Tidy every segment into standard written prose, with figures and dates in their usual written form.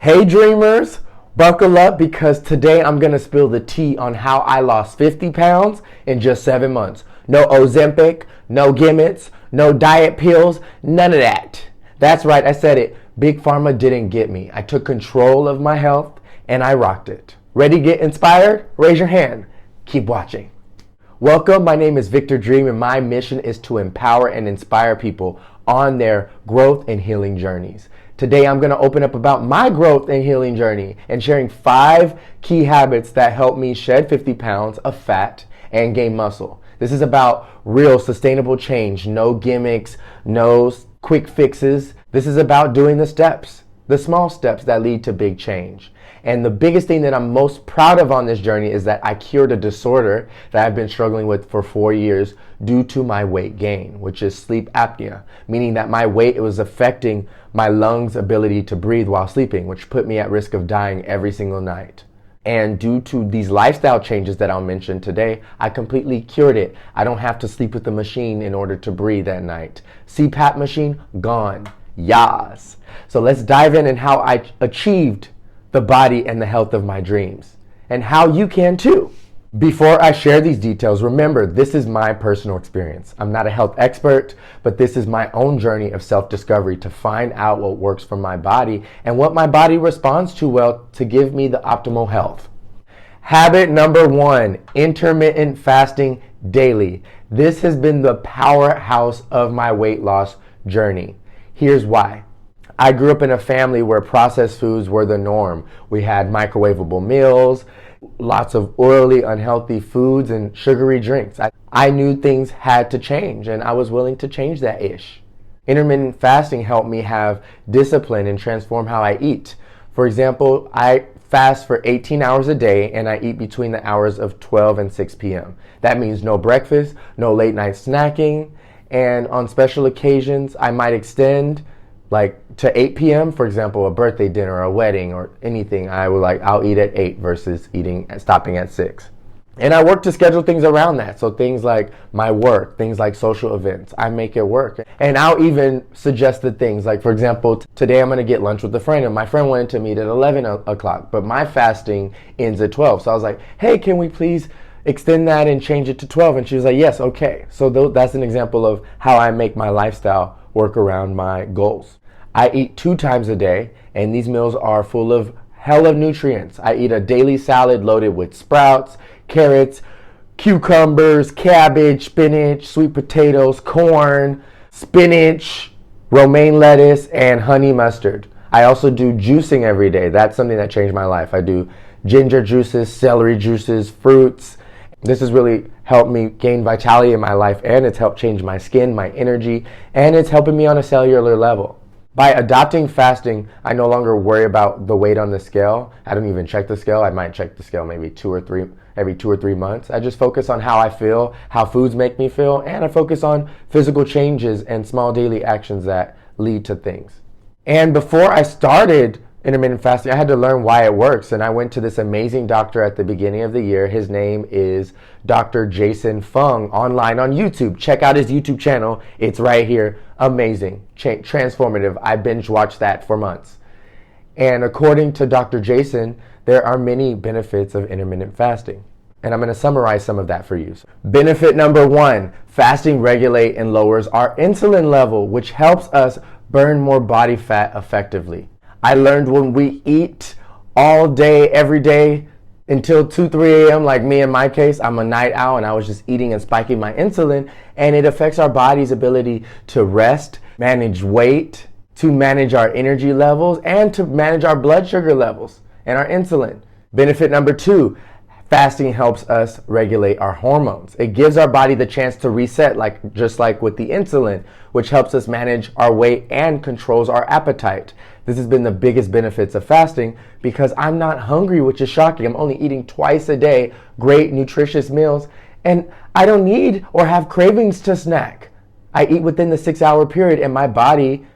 Hey dreamers, buckle up because today I'm going to spill the tea on how I lost 50 pounds in just 7 months. No Ozempic, no gimmicks, no diet pills, none of that. That's right, I said it. Big Pharma didn't get me. I took control of my health and I rocked it. Ready to get inspired? Raise your hand. Keep watching. Welcome, my name is Victor Dream and my mission is to empower and inspire people on their growth and healing journeys. Today I'm going to open up about my growth and healing journey and sharing 5 key habits that help me shed 50 pounds of fat and gain muscle. This is about real sustainable change, no gimmicks, no quick fixes. This is about doing the steps, the small steps that lead to big change. And the biggest thing that I'm most proud of on this journey is that I cured a disorder that I've been struggling with for 4 years due to my weight gain, which is sleep apnea, meaning that my weight was affecting my lungs' ability to breathe while sleeping, which put me at risk of dying every single night. And due to these lifestyle changes that I'll mention today, I completely cured it. I don't have to sleep with the machine in order to breathe at night. CPAP machine, gone. Yas. So let's dive in and how I achieved the body and the health of my dreams, and how you can too. Before I share these details, remember, this is my personal experience. I'm not a health expert, but this is my own journey of self-discovery to find out what works for my body and what my body responds to well to give me the optimal health. Habit number 1, intermittent fasting daily. This has been the powerhouse of my weight loss journey. Here's why. I grew up in a family where processed foods were the norm. We had microwavable meals, lots of oily, unhealthy foods, and sugary drinks. I knew things had to change, and I was willing to change that ish. Intermittent fasting helped me have discipline and transform how I eat. For example, I fast for 18 hours a day, and I eat between the hours of 12 and 6 p.m. That means no breakfast, no late night snacking, and on special occasions, I might extend like to 8 p.m., for example, a birthday dinner or a wedding or anything. I'll eat at 8 versus stopping at 6. And I work to schedule things around that. So things like my work, things like social events, I make it work. And I'll even suggest the things like, for example, today I'm going to get lunch with a friend, and my friend wanted to meet at 11 o'clock, but my fasting ends at 12. So I was like, hey, can we please extend that and change it to 12? And she was like, yes, okay. So that's an example of how I make my lifestyle work around my goals. I eat 2 times a day, and these meals are full of hell of nutrients. I eat a daily salad loaded with sprouts, carrots, cucumbers, cabbage, spinach, sweet potatoes, corn, spinach, romaine lettuce, and honey mustard. I also do juicing every day. That's something that changed my life. I do ginger juices, celery juices, fruits. This has really helped me gain vitality in my life, and it's helped change my skin, my energy, and it's helping me on a cellular level. By adopting fasting, I no longer worry about the weight on the scale. I don't even check the scale. I might check the scale maybe every 2 or 3 months. I just focus on how I feel, how foods make me feel, and I focus on physical changes and small daily actions that lead to things. And before I started intermittent fasting, I had to learn why it works. And I went to this amazing doctor at the beginning of the year. His name is Dr. Jason Fung, online on YouTube. Check out his YouTube channel. It's right here. Amazing, transformative. I binge watched that for months. And according to Dr. Jason, there are many benefits of intermittent fasting. And I'm going to summarize some of that for you. Benefit number 1, fasting regulates and lowers our insulin level, which helps us burn more body fat effectively. I learned when we eat all day, every day, until 2, 3 a.m., like me in my case, I'm a night owl and I was just eating and spiking my insulin, and it affects our body's ability to rest, manage weight, to manage our energy levels, and to manage our blood sugar levels and our insulin. Benefit number 2, fasting helps us regulate our hormones. It gives our body the chance to reset, just like with the insulin, which helps us manage our weight and controls our appetite. This has been the biggest benefits of fasting because I'm not hungry, which is shocking. I'm only eating twice a day, great nutritious meals, and I don't need or have cravings to snack. I eat within the 6-hour period, and my body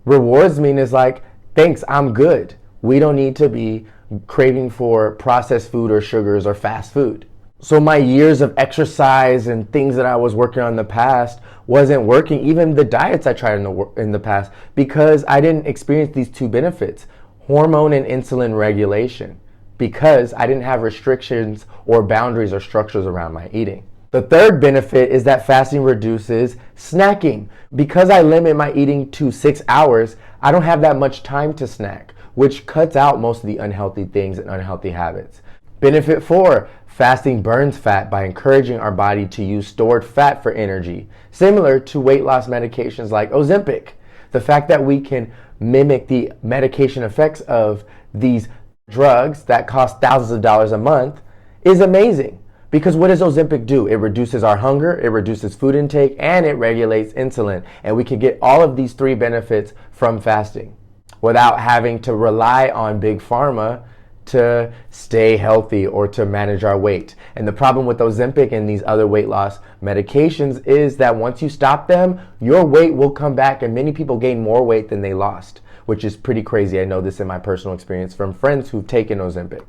rewards me and is like, thanks, I'm good. We don't need to be craving for processed food or sugars or fast food. So my years of exercise and things that I was working on in the past wasn't working, even the diets I tried in the past, because I didn't experience these 2 benefits, hormone and insulin regulation, because I didn't have restrictions or boundaries or structures around my eating. The third benefit is that fasting reduces snacking. Because I limit my eating to 6 hours, I don't have that much time to snack, which cuts out most of the unhealthy things and unhealthy habits. Benefit 4, fasting burns fat by encouraging our body to use stored fat for energy, similar to weight loss medications like Ozempic. The fact that we can mimic the medication effects of these drugs that cost thousands of dollars a month is amazing. Because what does Ozempic do? It reduces our hunger, it reduces food intake, and it regulates insulin. And we can get all of these 3 benefits from fasting without having to rely on big pharma to stay healthy or to manage our weight. And the problem with Ozempic and these other weight loss medications is that once you stop them, your weight will come back, and many people gain more weight than they lost, which is pretty crazy. I know this in my personal experience from friends who've taken Ozempic.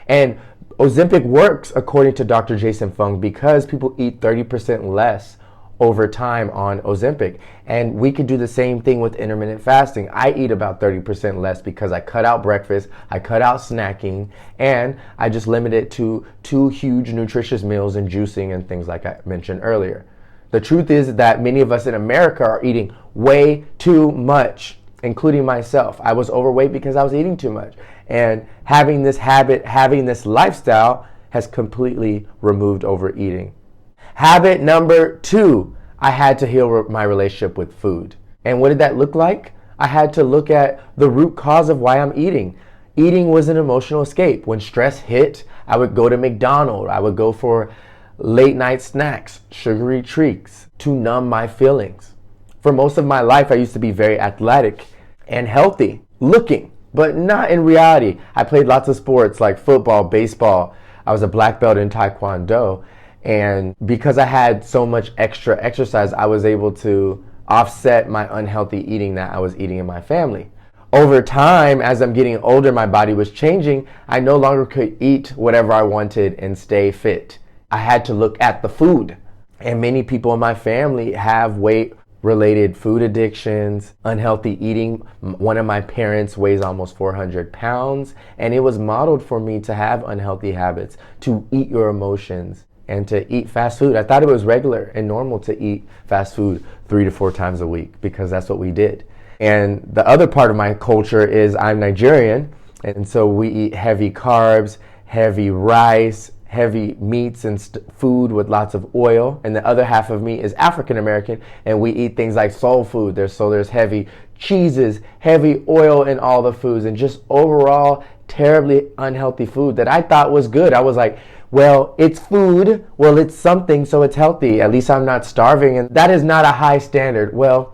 And Ozempic works according to Dr. Jason Fung because people eat 30% less over time on Ozempic. And we could do the same thing with intermittent fasting. I eat about 30% less because I cut out breakfast, I cut out snacking, and I just limit it to 2 huge nutritious meals and juicing and things like I mentioned earlier. The truth is that many of us in America are eating way too much, including myself. I was overweight because I was eating too much. And having this habit, having this lifestyle has completely removed overeating. Habit number 2, I had to heal my relationship with food. And what did that look like? I had to look at the root cause of why I'm eating. Eating was an emotional escape. When stress hit, I would go to McDonald's. I would go for late night snacks, sugary treats to numb my feelings. For most of my life, I used to be very athletic and healthy looking, but not in reality. I played lots of sports like football, baseball. I was a black belt in Taekwondo. And because I had so much extra exercise, I was able to offset my unhealthy eating that I was eating in my family. Over time, as I'm getting older, my body was changing. I no longer could eat whatever I wanted and stay fit. I had to look at the food. And many people in my family have weight-related food addictions, unhealthy eating. One of my parents weighs almost 400 pounds, and it was modeled for me to have unhealthy habits, to eat your emotions, and to eat fast food. I thought it was regular and normal to eat fast food 3 to 4 times a week because that's what we did. And the other part of my culture is I'm Nigerian, and so we eat heavy carbs, heavy rice, heavy meats and food with lots of oil. And the other half of me is African American, and we eat things like soul food. There's heavy cheeses, heavy oil in all the foods, and just overall terribly unhealthy food that I thought was good. I was like, well, it's food. Well, it's something, so it's healthy. At least I'm not starving. And that is not a high standard. Well,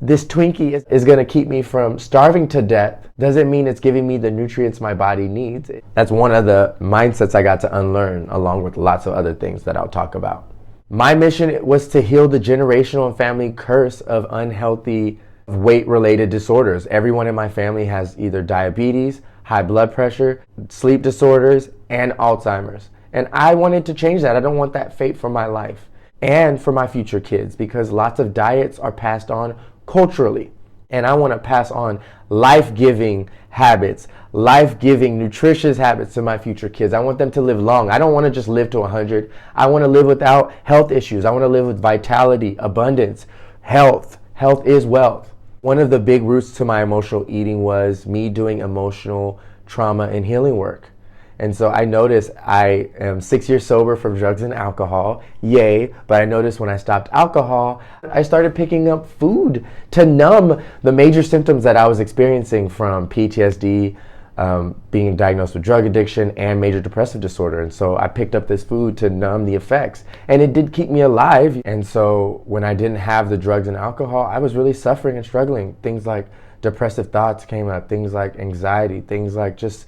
this Twinkie is going to keep me from starving to death. Doesn't mean it's giving me the nutrients my body needs. That's one of the mindsets I got to unlearn, along with lots of other things that I'll talk about. My mission was to heal the generational and family curse of unhealthy weight-related disorders. Everyone in my family has either diabetes, high blood pressure, sleep disorders, and Alzheimer's. And I wanted to change that. I don't want that fate for my life and for my future kids, because lots of diets are passed on culturally. And I want to pass on life-giving habits, life-giving, nutritious habits to my future kids. I want them to live long. I don't want to just live to 100. I want to live without health issues. I want to live with vitality, abundance, health. Health is wealth. One of the big roots to my emotional eating was me doing emotional trauma and healing work. And so I noticed I am 6 years sober from drugs and alcohol. Yay. But I noticed when I stopped alcohol, I started picking up food to numb the major symptoms that I was experiencing from PTSD, being diagnosed with drug addiction, and major depressive disorder. And so I picked up this food to numb the effects. And it did keep me alive. And so when I didn't have the drugs and alcohol, I was really suffering and struggling. Things like depressive thoughts came up, things like anxiety, things like just...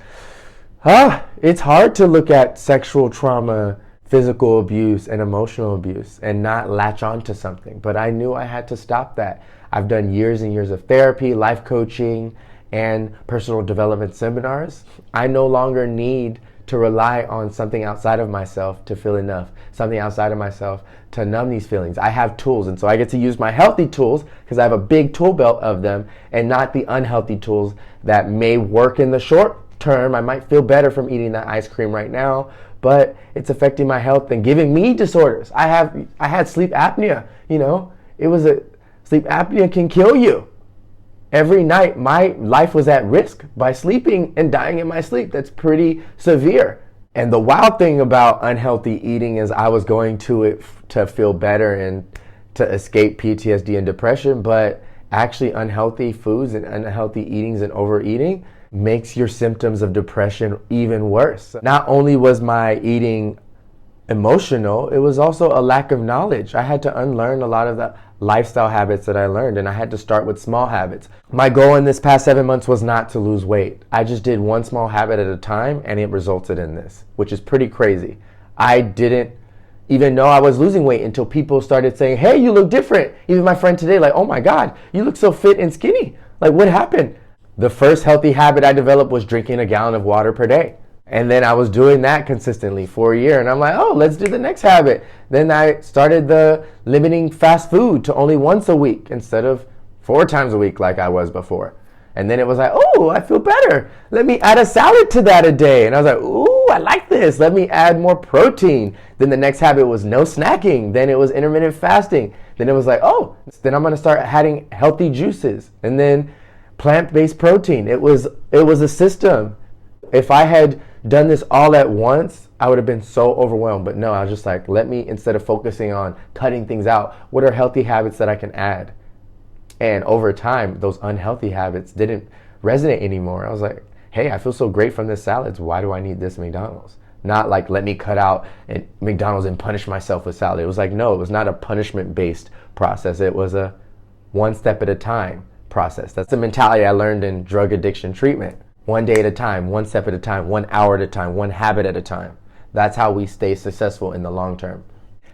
it's hard to look at sexual trauma, physical abuse, and emotional abuse and not latch on to something. But I knew I had to stop that. I've done years and years of therapy, life coaching, and personal development seminars, I no longer need to rely on something outside of myself to feel enough, something outside of myself to numb these feelings. I have tools, and so I get to use my healthy tools because I have a big tool belt of them, and not the unhealthy tools that may work in the short term. I might feel better from eating that ice cream right now, but it's affecting my health and giving me disorders. I had sleep apnea, sleep apnea can kill you. Every night, my life was at risk by sleeping and dying in my sleep. That's pretty severe. And the wild thing about unhealthy eating is I was going to it to feel better and to escape PTSD and depression, but actually unhealthy foods and unhealthy eatings and overeating makes your symptoms of depression even worse. Not only was my eating emotional, it was also a lack of knowledge. I had to unlearn a lot of the lifestyle habits that I learned, and I had to start with small habits. My goal in this past 7 months was not to lose weight. I just did one small habit at a time, and it resulted in this, which is pretty crazy. I didn't even know I was losing weight until people started saying, hey, you look different. Even my friend today, like, oh my God, you look so fit and skinny. Like, what happened? The first healthy habit I developed was drinking a gallon of water per day. And then I was doing that consistently for a year. And I'm like, oh, let's do the next habit. Then I started the limiting fast food to only once a week instead of 4 times a week like I was before. And then it was like, oh, I feel better. Let me add a salad to that a day. And I was like, ooh, I like this. Let me add more protein. Then the next habit was no snacking. Then it was intermittent fasting. Then it was like, oh, then I'm going to start adding healthy juices. And then plant-based protein. It was a system. If I had done this all at once, I would have been so overwhelmed. But no, I was just like, let me, instead of focusing on cutting things out, what are healthy habits that I can add? And over time, those unhealthy habits didn't resonate anymore. I was like, hey, I feel so great from this salads. Why do I need this McDonald's? Not like, let me cut out McDonald's and punish myself with salad. It was like, no, it was not a punishment-based process. It was a one step at a time process. That's the mentality I learned in drug addiction treatment. One day at a time, one step at a time, 1 hour at a time, one habit at a time. That's how we stay successful in the long term.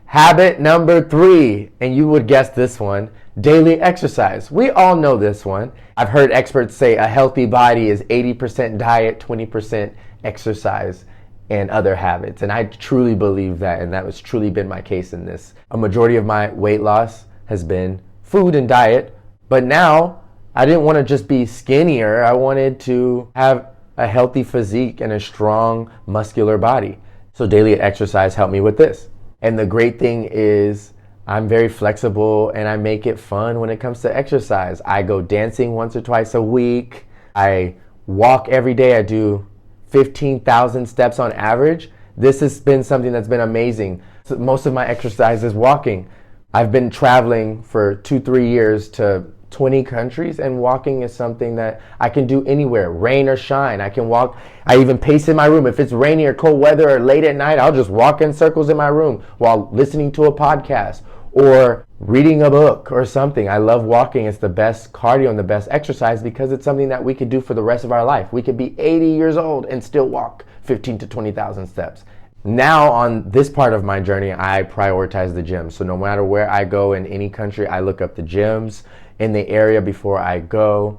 Habit number 3, and you would guess this one, daily exercise. We all know this one. I've heard experts say a healthy body is 80% diet, 20% exercise, and other habits. And I truly believe that, and that has truly been my case in this. A majority of my weight loss has been food and diet, but now I didn't want to just be skinnier. I wanted to have a healthy physique and a strong muscular body. So daily exercise helped me with this. And the great thing is I'm very flexible and I make it fun when it comes to exercise. I go dancing once or twice a week. I walk every day. I do 15,000 steps on average. This has been something that's been amazing. So most of my exercise is walking. I've been traveling for 2-3 years to 20 countries, and walking is something that I can do anywhere, rain or shine. I can walk. I even pace in my room. If it's rainy or cold weather or late at night, I'll just walk in circles in my room while listening to a podcast or reading a book or something. I love walking. It's the best cardio and the best exercise because it's something that we could do for the rest of our life. We could be 80 years old and still walk 15 to 20,000 steps. Now on this part of my journey, I prioritize the gym. So no matter where I go in any country, I look up the gyms in the area before I go.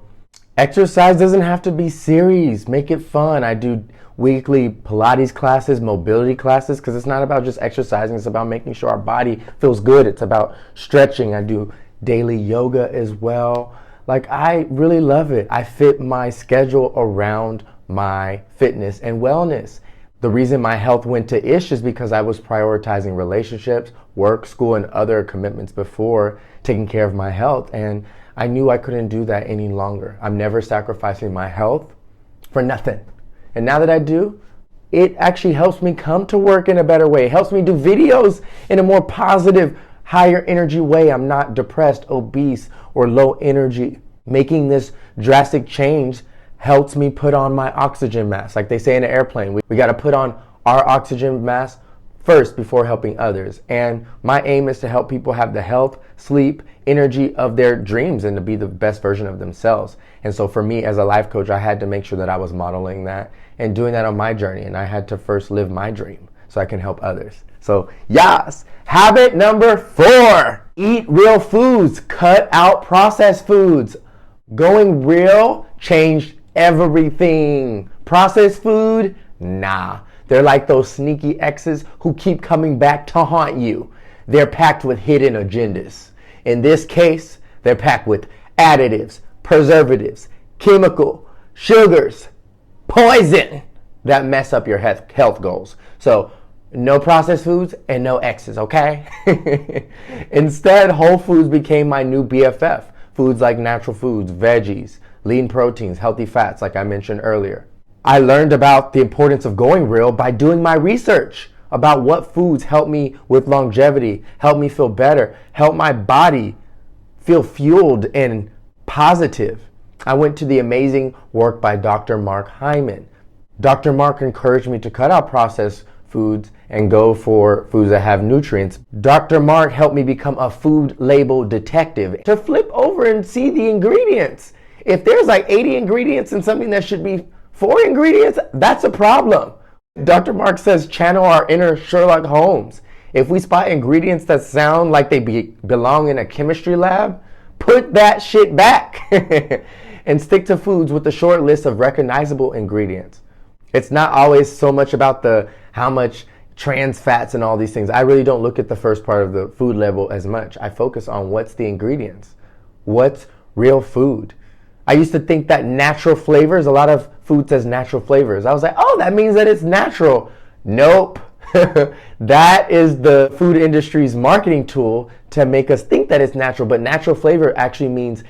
Exercise doesn't have to be serious. Make it fun. I do weekly Pilates classes, mobility classes, because it's not about just exercising. It's about making sure our body feels good. It's about stretching. I do daily yoga as well. Like, I really love it. I fit my schedule around my fitness and wellness. The reason my health went to ish is because I was prioritizing relationships, work, school, and other commitments before taking care of my health. And I knew I couldn't do that any longer. I'm never sacrificing my health for nothing. And now that I do, it actually helps me come to work in a better way. It helps me do videos in a more positive, higher energy way. I'm not depressed, obese, or low energy. Making this drastic change helps me put on my oxygen mask. Like they say in an airplane, we got to put on our oxygen mask first before helping others. And my aim is to help people have the health, sleep, energy of their dreams and to be the best version of themselves. And so for me as a life coach, I had to make sure that I was modeling that and doing that on my journey. And I had to first live my dream so I can help others. So yes, habit number 4, eat real foods, cut out processed foods. Going real changed everything. Processed food, nah. They're like those sneaky exes who keep coming back to haunt you. They're packed with hidden agendas. In this case, they're packed with additives, preservatives, chemical, sugars, poison that mess up your health goals. So no processed foods and no X's, okay? Instead, whole foods became my new BFF. Foods like natural foods, veggies, lean proteins, healthy fats, like I mentioned earlier. I learned about the importance of going real by doing my research about what foods help me with longevity, help me feel better, help my body feel fueled and positive. I went to the amazing work by Dr. Mark Hyman. Dr. Mark encouraged me to cut out processed foods and go for foods that have nutrients. Dr. Mark helped me become a food label detective to flip over and see the ingredients. If there's like 80 ingredients in something that should be 4 ingredients, that's a problem. Dr. Mark says channel our inner Sherlock Holmes. If we spot ingredients that sound like they belong in a chemistry lab, put that shit back and stick to foods with a short list of recognizable ingredients. It's not always so much about how much trans fats and all these things. I really don't look at the first part of the food label as much. I focus on what's the ingredients. What's real food? I used to think that natural flavors, a lot of food says natural flavors. I was like, oh, that means that it's natural. Nope. That is the food industry's marketing tool to make us think that it's natural. But natural flavor actually means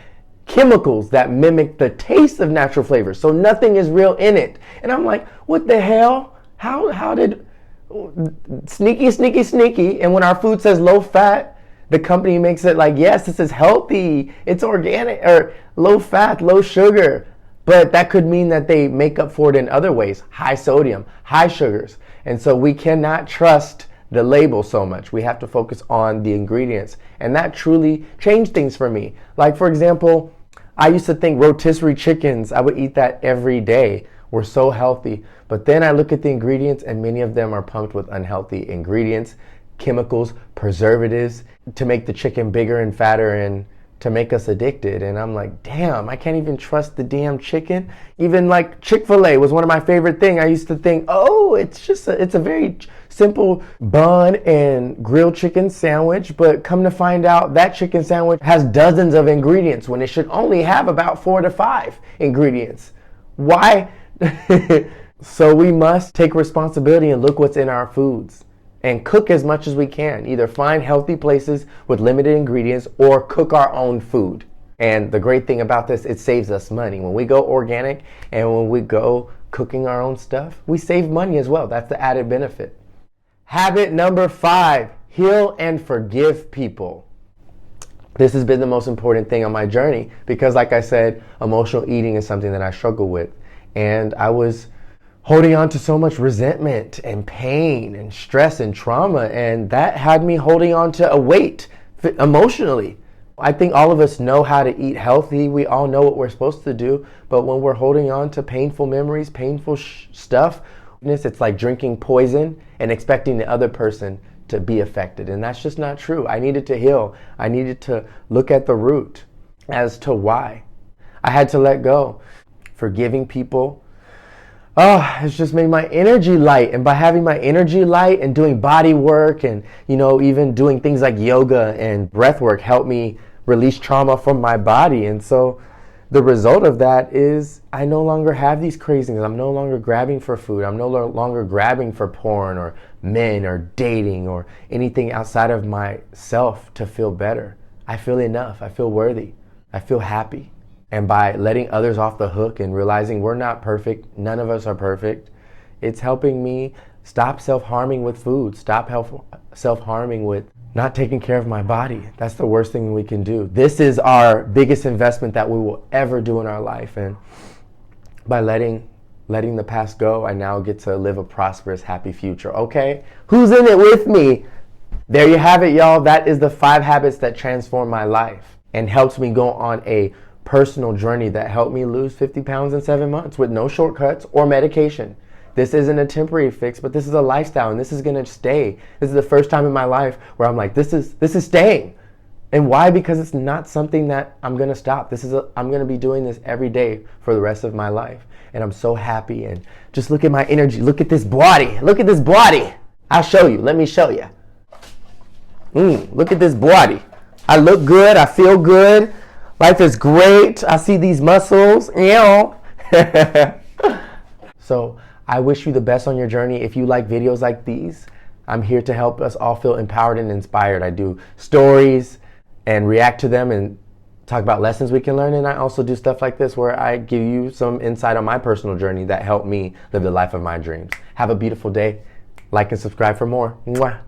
chemicals that mimic the taste of natural flavors. So nothing is real in it. And I'm like, what the hell? How did sneaky. And when our food says low fat, the company makes it like, yes, this is healthy, it's organic, or low fat, low sugar. But that could mean that they make up for it in other ways, high sodium, high sugars. And so we cannot trust the label so much. We have to focus on the ingredients. And that truly changed things for me. Like, for example, I used to think rotisserie chickens, I would eat that every day, were so healthy. But then I look at the ingredients and many of them are pumped with unhealthy ingredients, chemicals, preservatives to make the chicken bigger and fatter and to make us addicted. And I'm like, damn, I can't even trust the damn chicken. Even like Chick-fil-A was one of my favorite things. I used to think, oh, it's a very simple bun and grilled chicken sandwich. But come to find out, that chicken sandwich has dozens of ingredients when it should only have about 4 to 5 ingredients. Why? So we must take responsibility and look what's in our foods and cook as much as we can. Either find healthy places with limited ingredients or cook our own food. And the great thing about this, it saves us money. When we go organic and when we go cooking our own stuff, we save money as well. That's the added benefit. Habit number 5, heal and forgive people. This has been the most important thing on my journey because, like I said, emotional eating is something that I struggle with. And I was holding on to so much resentment and pain and stress and trauma, and that had me holding on to a weight emotionally. I think all of us know how to eat healthy. We all know what we're supposed to do, but when we're holding on to painful memories, painful stuff, it's like drinking poison and expecting the other person to be affected, and that's just not true. I needed to heal. I needed to look at the root as to why. I had to let go. Forgiving people, it's just made my energy light. And by having my energy light and doing body work and, even doing things like yoga and breath work helped me release trauma from my body. And so the result of that is I no longer have these cravings. I'm no longer grabbing for food. I'm no longer grabbing for porn or men or dating or anything outside of myself to feel better. I feel enough. I feel worthy. I feel happy. And by letting others off the hook and realizing we're not perfect, none of us are perfect, it's helping me stop self-harming with food, stop self-harming with not taking care of my body. That's the worst thing we can do. This is our biggest investment that we will ever do in our life. And by letting the past go, I now get to live a prosperous, happy future. Okay? Who's in it with me? There you have it, y'all. That is the 5 habits that transformed my life and helped me go on a personal journey that helped me lose 50 pounds in 7 months with no shortcuts or medication. This isn't a temporary fix, but this is a lifestyle, and this is going to stay. This is the first time in my life where I'm like, this is staying. And why? Because it's not something that I'm going to stop. I'm going to be doing this every day for the rest of my life. And I'm so happy. And just look at my energy. Look at this body. Look at this body. I'll show you. Let me show you. Look at this body. I look good. I feel good. Life is great. I see these muscles. So I wish you the best on your journey. If you like videos like these, I'm here to help us all feel empowered and inspired. I do stories and react to them and talk about lessons we can learn. And I also do stuff like this where I give you some insight on my personal journey that helped me live the life of my dreams. Have a beautiful day. Like and subscribe for more. Mwah.